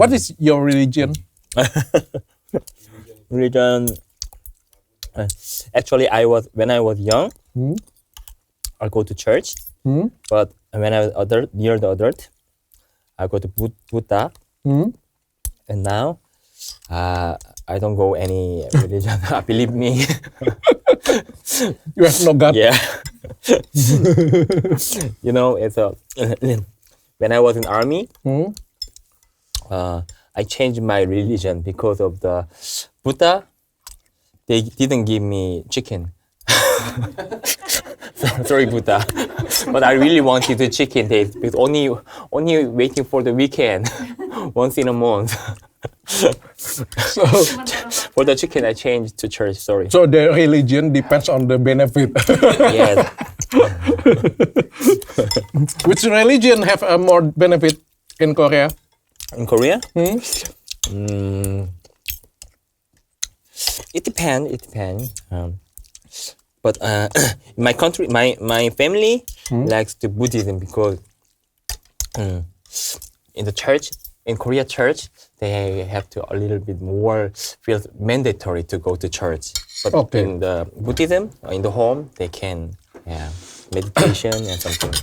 What is your religion? Religion. Actually, when I was young, I go to church. But when I was near the adult, I go to Buddha. And now, I don't go any religion. Believe me. You have no God. Yeah. It's when I was in army, I changed my religion because of the Buddha. They didn't give me chicken. Sorry, Buddha. But I really wanted the chicken taste because only waiting for the weekend, once in a month. So, For the chicken, I changed to church. Sorry. so the religion depends on the benefit. Yes. Which religion have a more benefit in Korea? In Korea? It depends. But in my country, my family likes the Buddhism because in the church, in Korea church, they have to a little bit more feel mandatory to go to church. But Okay. in the Buddhism, in the home, they can meditation and something.